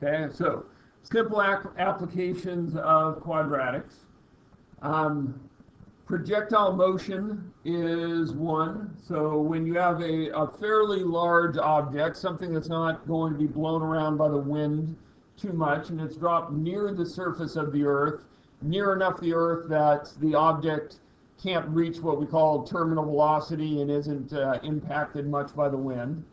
Okay, so simple applications of quadratics. Projectile motion is one. So when you have a fairly large object, something that's not going to be blown around by the wind too much, and it's dropped near the surface of the Earth, near enough the Earth that the object can't reach what we call terminal velocity and isn't impacted much by the wind.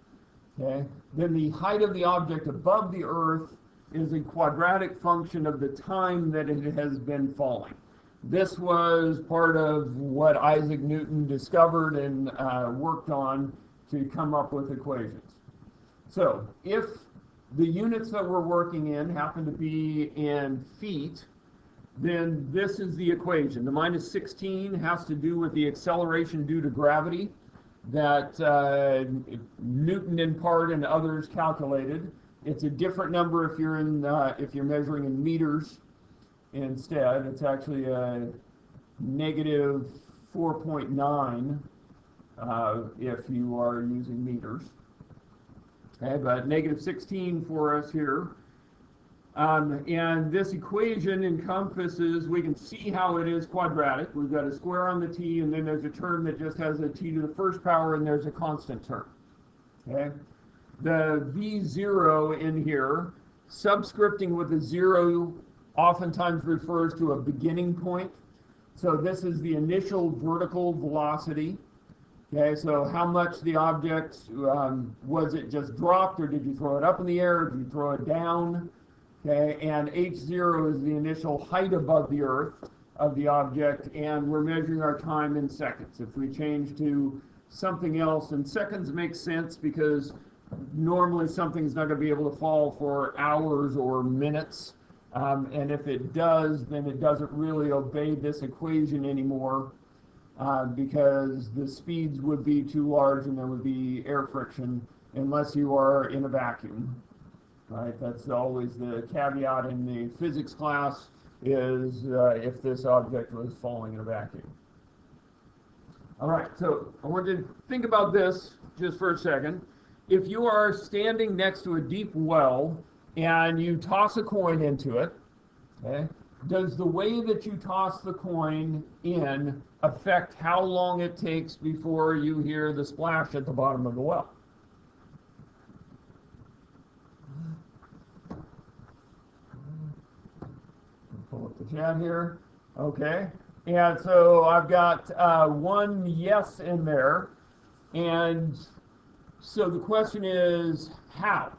Okay. Then the height of the object above the Earth is a quadratic function of the time that it has been falling. This was part of what Isaac Newton discovered and worked on to come up with equations. So if the units that we're working in happen to be in feet, then this is the equation. The minus 16 has to do with the acceleration due to gravity that Newton in part and others calculated. It's a different number if you're measuring in meters instead. It's actually a negative 4.9 if you are using meters. Okay, but negative 16 for us here. And this equation encompasses, we can see how it is quadratic. We've got a square on the t, and then there's a term that just has a t to the first power, and there's a constant term. Okay? The v0 in here, subscripting with a 0 oftentimes refers to a beginning point. So this is the initial vertical velocity. Okay, so how much the object, was it just dropped, or did you throw it up in the air, or did you throw it down? Okay, and h0 is the initial height above the Earth of the object, and we're measuring our time in seconds. If we change to something else, and seconds makes sense because normally something's not going to be able to fall for hours or minutes, and if it does, then it doesn't really obey this equation anymore because the speeds would be too large and there would be air friction unless you are in a vacuum. Right, that's always the caveat in the physics class is if this object was falling in a vacuum. All right, so I want you to think about this just for a second. If you are standing next to a deep well and you toss a coin into it, okay, does the way that you toss the coin in affect how long it takes before you hear the splash at the bottom of the well? Pull up the chat here. Okay. And so I've got one yes in there. And so the question is how?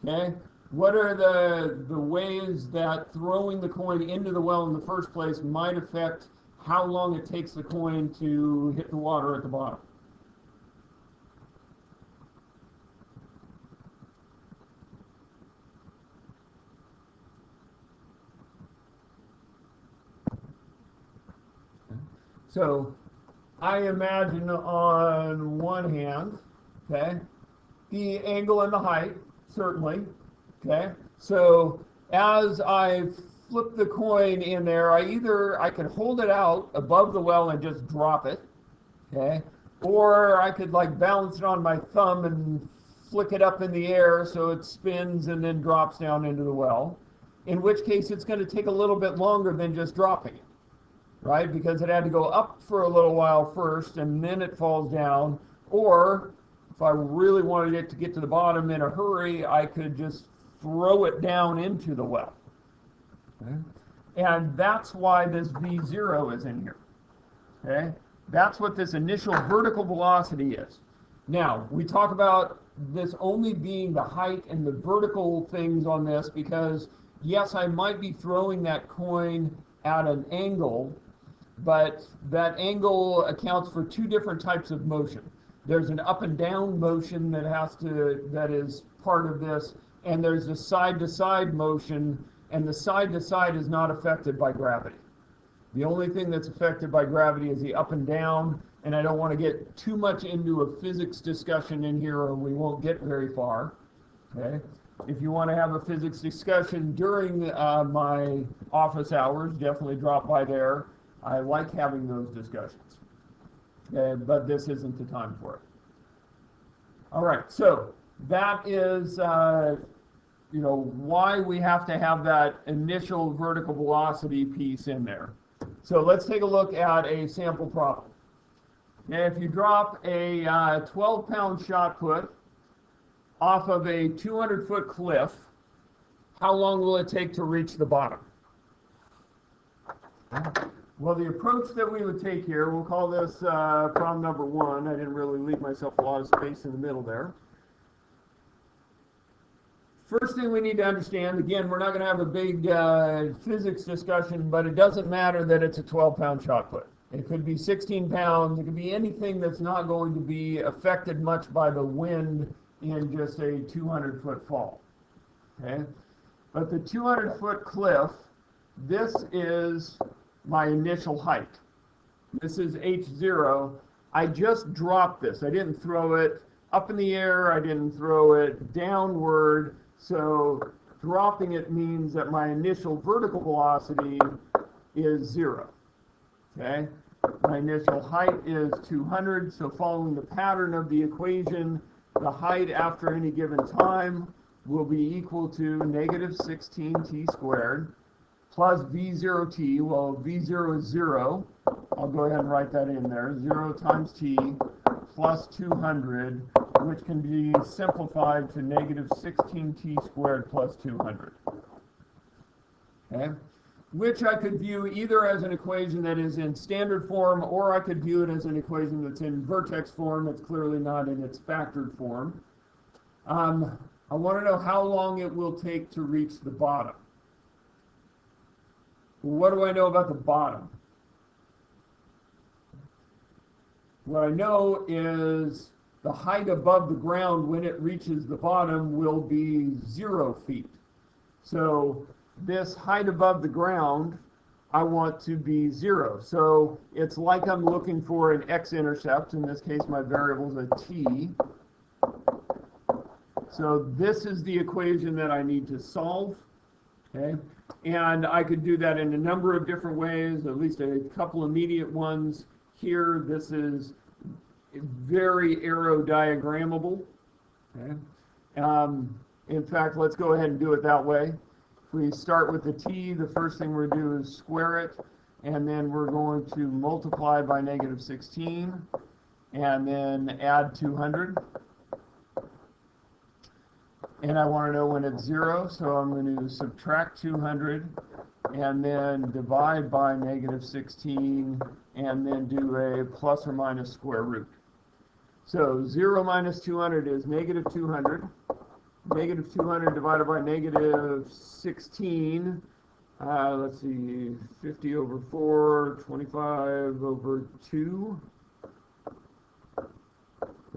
Okay. What are the ways that throwing the coin into the well in the first place might affect how long it takes the coin to hit the water at the bottom? So I imagine on one hand, okay, the angle and the height, certainly, okay. So as I flip the coin in there, I can hold it out above the well and just drop it, okay, or I could like balance it on my thumb and flick it up in the air so it spins and then drops down into the well, in which case it's going to take a little bit longer than just dropping it. Right, because it had to go up for a little while first and then it falls down. Or if I really wanted it to get to the bottom in a hurry, I could just throw it down into the well. Okay? And that's why this v0 is in here. Okay, that's what this initial vertical velocity is. Now, we talk about this only being the height and the vertical things on this because, yes, I might be throwing that coin at an angle, but that angle accounts for two different types of motion. There's an up and down motion that is part of this, and there's a side to side motion, and the side to side is not affected by gravity. The only thing that's affected by gravity is the up and down, and I don't want to get too much into a physics discussion in here or we won't get very far. Okay? If you want to have a physics discussion during my office hours, definitely drop by there. I like having those discussions, but this isn't the time for it. All right, so that is why we have to have that initial vertical velocity piece in there. So let's take a look at a sample problem. Now, if you drop a 12-pound shot put off of a 200-foot cliff, how long will it take to reach the bottom? Well, the approach that we would take here, we'll call this problem number 1. I didn't really leave myself a lot of space in the middle there. First thing we need to understand, again, we're not going to have a big physics discussion, but it doesn't matter that it's a 12-pound shot put. It could be 16 pounds. It could be anything that's not going to be affected much by the wind in just a 200-foot fall. Okay? But the 200-foot cliff, this is my initial height. This is H0. I just dropped this. I didn't throw it up in the air. I didn't throw it downward. So dropping it means that my initial vertical velocity is 0. Okay? My initial height is 200. So following the pattern of the equation, the height after any given time will be equal to negative 16t squared plus v0t. Well, v0 is 0. I'll go ahead and write that in there. 0 times t plus 200, which can be simplified to negative 16t squared plus 200. Okay? Which I could view either as an equation that is in standard form, or I could view it as an equation that's in vertex form. It's clearly not in its factored form. I want to know how long it will take to reach the bottom. What do I know about the bottom? What I know is the height above the ground when it reaches the bottom will be 0 feet. So this height above the ground, I want to be 0. So it's like I'm looking for an X-intercept. In this case, my variable is a t. So this is the equation that I need to solve. Okay? And I could do that in a number of different ways, at least a couple immediate ones. Here, this is very aerodiagrammable. Okay? In fact, let's go ahead and do it that way. If we start with the t, the first thing we're going to do is square it, and then we're going to multiply by negative 16, and then add 200. And I want to know when it's 0, so I'm going to subtract 200, and then divide by negative 16, and then do a plus or minus square root. So 0 minus 200 is negative 200. Negative 200 divided by negative 16, let's see, 50 over 4, 25 over 2,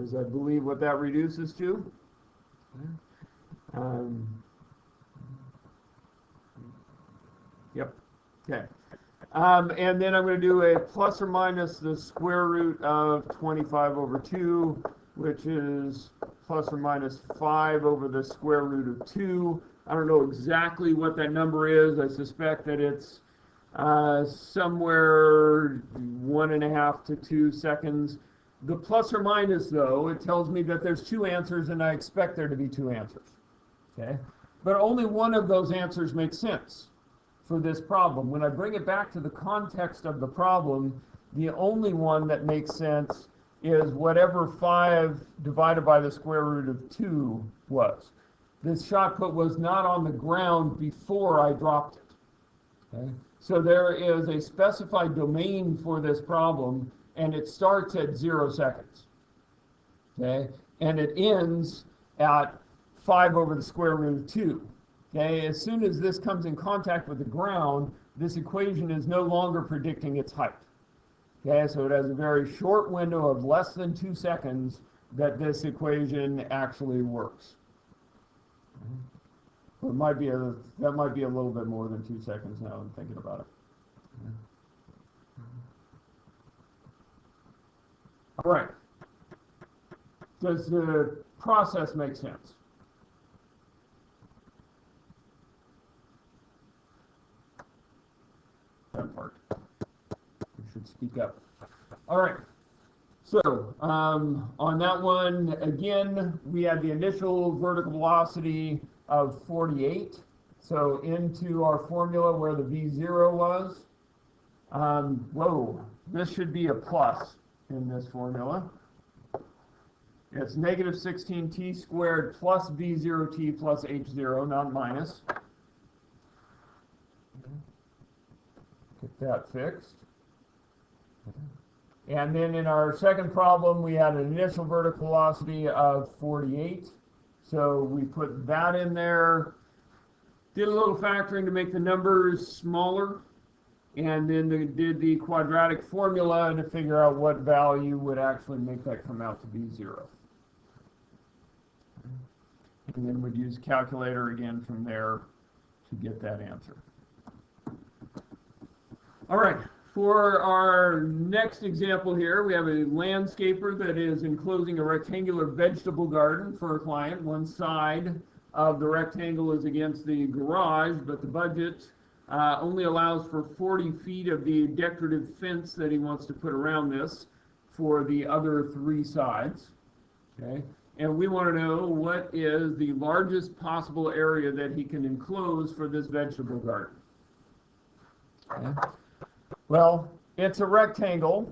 is I believe what that reduces to. Yep, okay. And then I'm going to do a plus or minus the square root of 25 over 2, which is plus or minus 5 over the square root of 2. I don't know exactly what that number is. I suspect that it's somewhere 1.5 to 2 seconds. The plus or minus, though, it tells me that there's 2 answers, and I expect there to be 2 answers. Okay? But only one of those answers makes sense for this problem. When I bring it back to the context of the problem, the only one that makes sense is whatever 5 divided by the square root of 2 was. This shot put was not on the ground before I dropped it. Okay? So there is a specified domain for this problem, and it starts at 0 seconds. Okay? And it ends at 5 over the square root of 2. Okay? As soon as this comes in contact with the ground, this equation is no longer predicting its height. Okay, so it has a very short window of less than 2 seconds that this equation actually works. It might be that might be a little bit more than 2 seconds now I'm thinking about it. All right. Does the process make sense? That part. Should speak up. All right. So on that one, again, we had the initial vertical velocity of 48. So into our formula where the V0 was. Whoa, this should be a plus in this formula. It's negative 16t squared plus V0t plus H0, not minus. Get that fixed. And then in our second problem, we had an initial vertical velocity of 48. So we put that in there, did a little factoring to make the numbers smaller, and then did the quadratic formula to figure out what value would actually make that come out to be 0. And then we'd use a calculator again from there to get that answer. All right, for our next example here, we have a landscaper that is enclosing a rectangular vegetable garden for a client. One side of the rectangle is against the garage, but the budget only allows for 40 feet of the decorative fence that he wants to put around this for the other 3 sides. Okay, and we want to know what is the largest possible area that he can enclose for this vegetable garden. Okay. Well, it's a rectangle,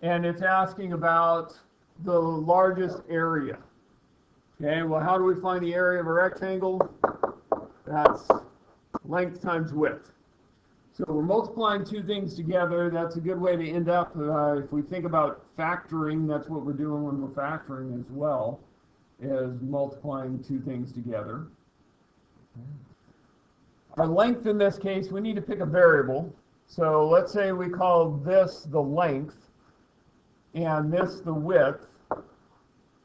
and it's asking about the largest area. Okay, well, how do we find the area of a rectangle? That's length times width. So we're multiplying 2 things together. That's a good way to end up. If we think about factoring, that's what we're doing when we're factoring as well, is multiplying 2 things together. Our length in this case, we need to pick a variable. So let's say we call this the length and this the width.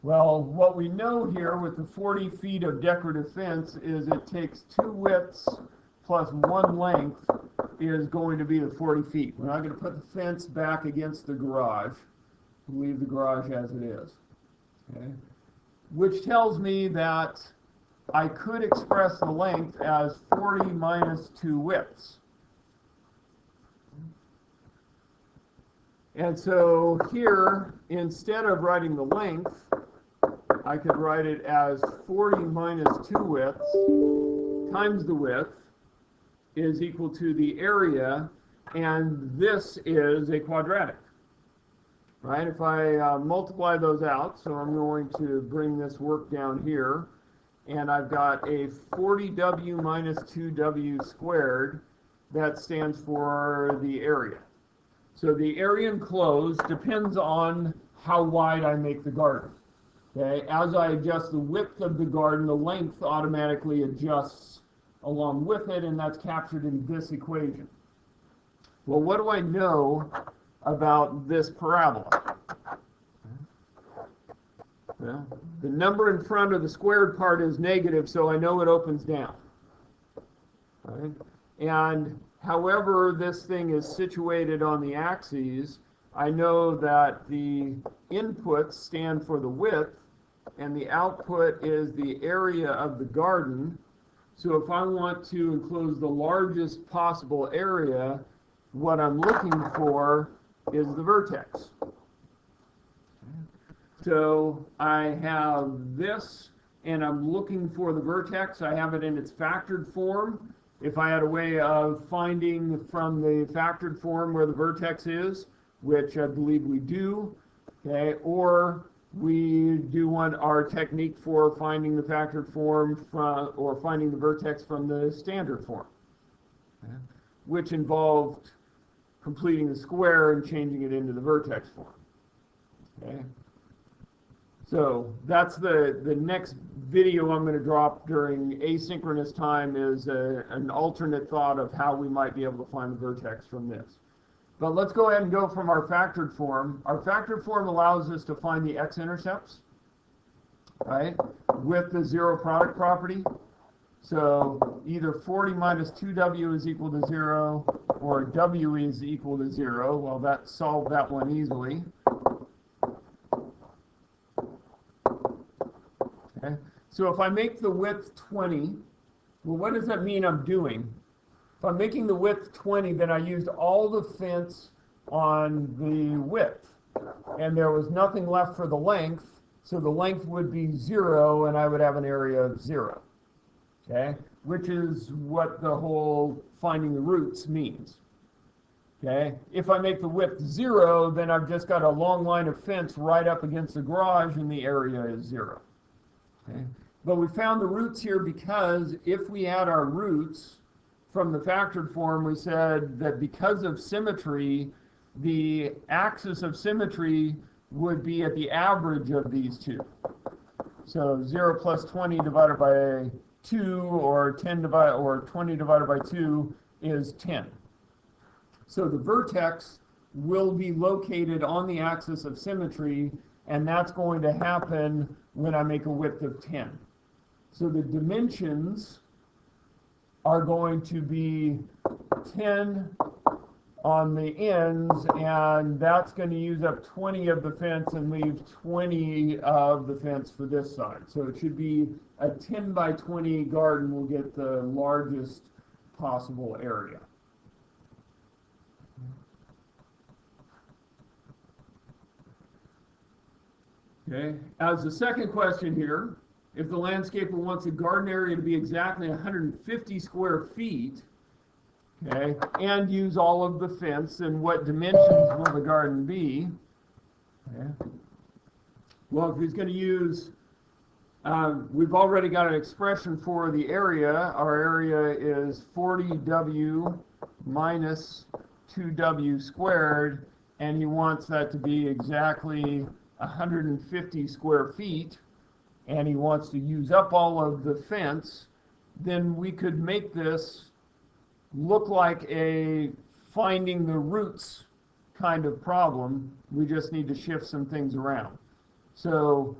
Well, what we know here with the 40 feet of decorative fence is it takes 2 widths plus 1 length is going to be the 40 feet. We're not going to put the fence back against the garage. We'll leave the garage as it is. Okay? Which tells me that I could express the length as 40 minus 2 widths. And so here, instead of writing the length, I could write it as 40 minus 2 widths times the width is equal to the area, and this is a quadratic. Right? If I multiply those out, so I'm going to bring this work down here, and I've got a 40w minus 2w squared. That stands for the area. So the area enclosed depends on how wide I make the garden. Okay? As I adjust the width of the garden, the length automatically adjusts along with it, and that's captured in this equation. Well, what do I know about this parabola? Well, the number in front of the squared part is negative, so I know it opens down. Right? And however this thing is situated on the axes, I know that the inputs stand for the width, and the output is the area of the garden. So if I want to enclose the largest possible area, what I'm looking for is the vertex. So I have this, and I'm looking for the vertex. I have it in its factored form. If I had a way of finding from the factored form where the vertex is, which I believe we do, okay, or we do want our technique for finding the factored form from, or finding the vertex from the standard form, okay, which involved completing the square and changing it into the vertex form. Okay. So that's the next video I'm going to drop during asynchronous time, is an alternate thought of how we might be able to find the vertex from this. But let's go ahead and go from our factored form. Our factored form allows us to find the X-intercepts, right, with the zero product property. So either 40 minus 2w is equal to 0, or w is equal to 0. Well, that solved that one easily. Okay. So if I make the width 20, well, what does that mean I'm doing? If I'm making the width 20, then I used all the fence on the width, and there was nothing left for the length, so the length would be 0, and I would have an area of 0. okay, which is what the whole finding the roots means. Okay, if I make the width 0, then I've just got a long line of fence right up against the garage and the area is 0. Okay, but we found the roots here because if we add our roots from the factored form, we said that because of symmetry, the axis of symmetry would be at the average of these two. So 0 plus 20 divided by 2, or 20 divided by 2 is 10. So the vertex will be located on the axis of symmetry, and that's going to happen when I make a width of 10. So the dimensions are going to be 10 on the ends, and that's going to use up 20 of the fence and leave 20 of the fence for this side. So it should be a 10 by 20 garden will get the largest possible area. Okay, as the second question here, if the landscaper wants a garden area to be exactly 150 square feet, okay, and use all of the fence, and what dimensions will the garden be? Okay. Well, if he's going to use, we've already got an expression for the area. Our area is 40W minus 2W squared, and he wants that to be exactly 150 square feet, and he wants to use up all of the fence. Then we could make this look like a finding the roots kind of problem. We just need to shift some things around. So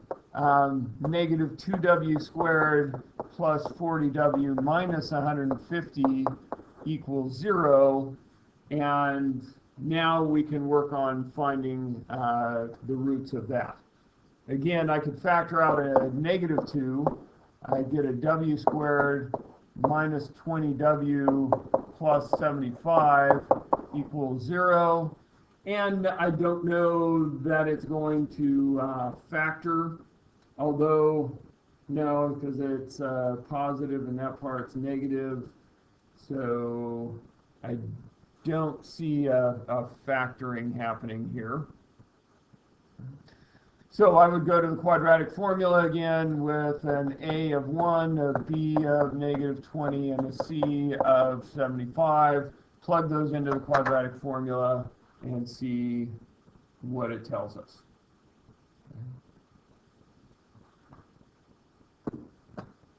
negative 2W squared plus 40W minus 150 equals 0, and now we can work on finding the roots of that. Again, I could factor out a negative 2. I get a W squared minus 20W plus 75 equals 0. And I don't know that it's going to factor, although, no, because it's positive and that part's negative. So I don't see a factoring happening here. So I would go to the quadratic formula again with an A of 1, a B of negative 20, and a C of 75. Plug those into the quadratic formula and see what it tells us.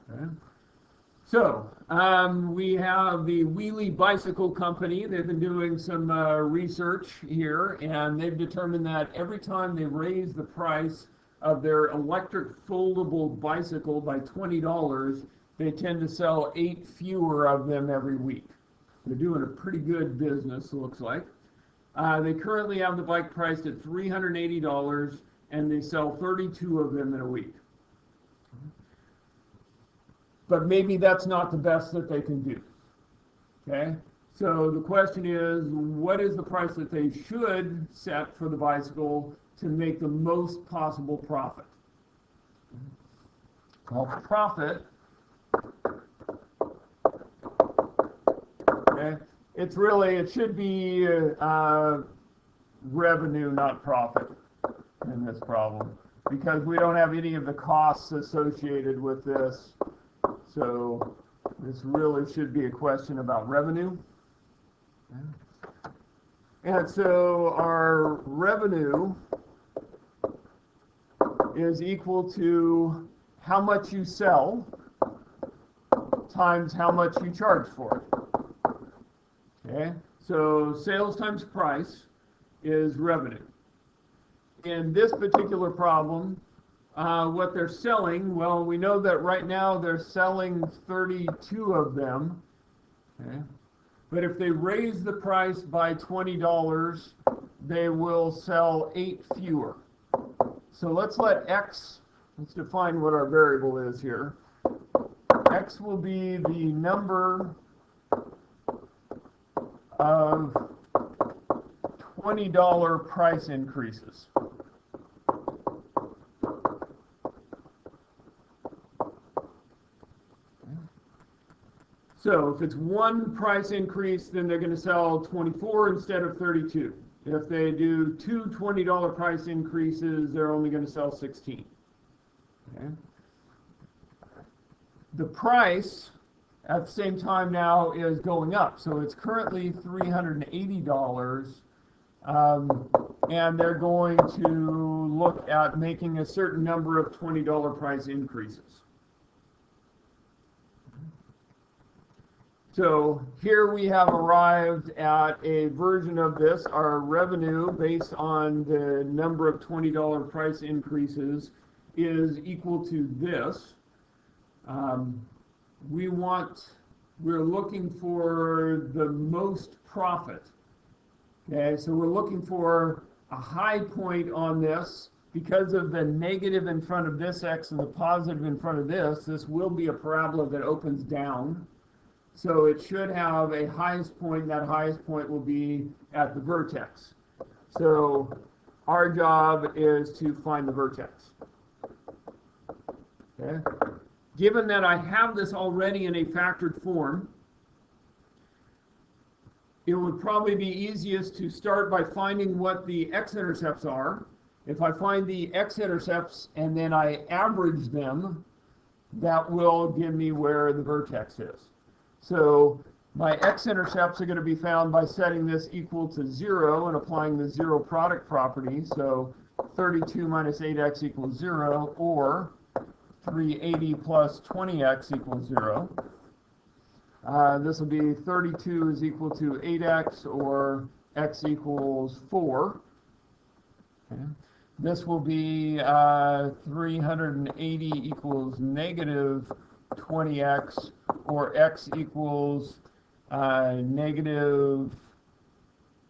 Okay. So we have the Wheelie Bicycle Company. They've been doing some research here, and they've determined that every time they raise the price of their electric foldable bicycle by $20, they tend to sell 8 fewer of them every week. They're doing a pretty good business, it looks like. They currently have the bike priced at $380, and they sell 32 of them in a week. But maybe that's not the best that they can do. Okay? So the question is, what is the price that they should set for the bicycle to make the most possible profit? Well, profit, okay, it should be revenue, not profit in this problem, because we don't have any of the costs associated with this. So this really should be a question about revenue. And so our revenue is equal to how much you sell times how much you charge for it. Okay, so sales times price is revenue. In this particular problem, what they're selling, well, we know that right now they're selling 32 of them. Okay. But if they raise the price by $20, they will sell 8 fewer. So let's let X, let's define what our variable is here. X will be the number of $20 price increases. So if it's one price increase, then they're going to sell 24 instead of 32. If they do two $20 price increases, they're only going to sell 16. Okay. The price at the same time now is going up. So it's currently $380, and they're going to look at making a certain number of $20 price increases. So here we have arrived at a version of this. Our revenue based on the number of $20 price increases is equal to this. We're looking for the most profit. Okay, so we're looking for a high point on this. Because of the negative in front of this x and the positive in front of this, this will be a parabola that opens down. So it should have a highest point, and that highest point will be at the vertex. So our job is to find the vertex. Okay. Given that I have this already in a factored form, it would probably be easiest to start by finding what the x-intercepts are. If I find the x-intercepts and then I average them, that will give me where the vertex is. So my x-intercepts are going to be found by setting this equal to 0 and applying the 0 product property. So 32 minus 8x equals 0, or 380 plus 20x equals 0. This will be 32 is equal to 8x, or x equals 4. Okay. This will be 380 equals negative 20x, or x equals negative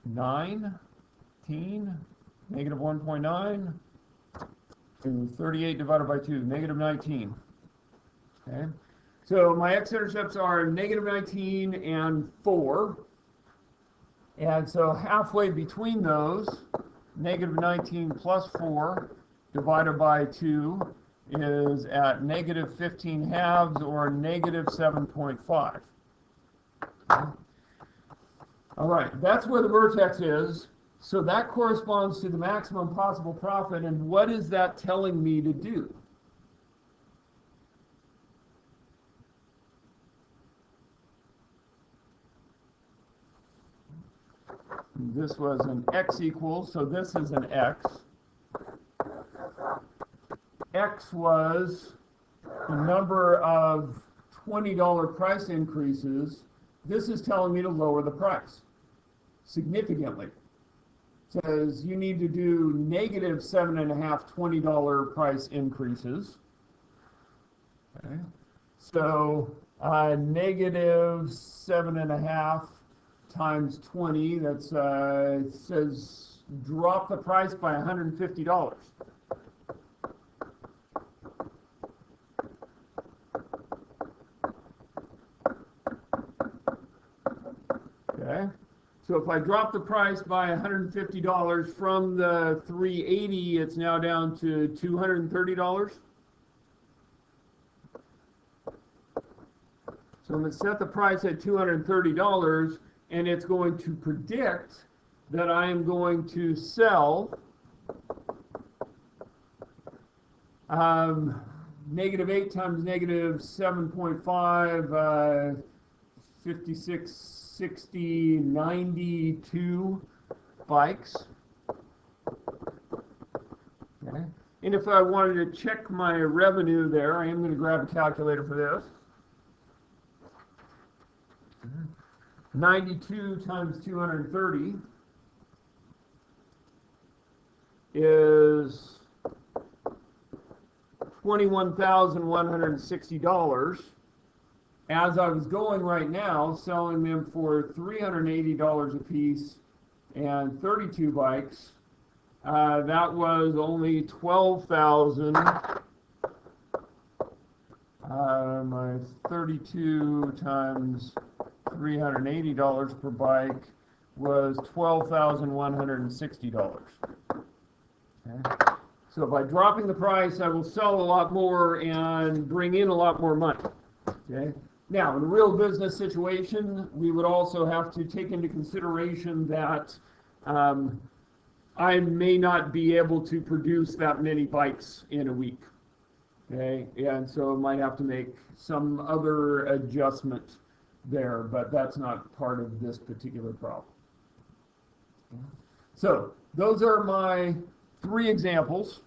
19, negative 1.9, and 38 divided by 2, negative 19. Okay, so my x-intercepts are negative 19 and 4, and so halfway between those, negative 19 plus 4 divided by 2 is at negative 15 halves, or negative 7.5. All right, that's where the vertex is. So that corresponds to the maximum possible profit. And what is that telling me to do? This was an x equals, so this is an x. X was the number of $20 price increases. This is telling me to lower the price significantly. It says you need to do negative 7.5 $20 price increases. Okay. So negative 7.5 times 20, that's it says drop the price by $150. Okay, so if I drop the price by $150 from the $380, it's now down to $230. So I'm going to set the price at $230, and it's going to predict that I am going to sell negative 8 times negative 7.5, 56, 60, 92 bikes. Okay. And if I wanted to check my revenue there, I am going to grab a calculator for this. 92 times 230 is $21,160. As I was going right now, selling them for $380 a piece and 32 bikes, that was only 12,000. My 32 times $380 per bike was $12,160. Okay. So by dropping the price, I will sell a lot more and bring in a lot more money. Okay. Now, in a real business situation, we would also have to take into consideration that I may not be able to produce that many bikes in a week. Okay, and so I might have to make some other adjustment there, but that's not part of this particular problem. So those are my 3 examples.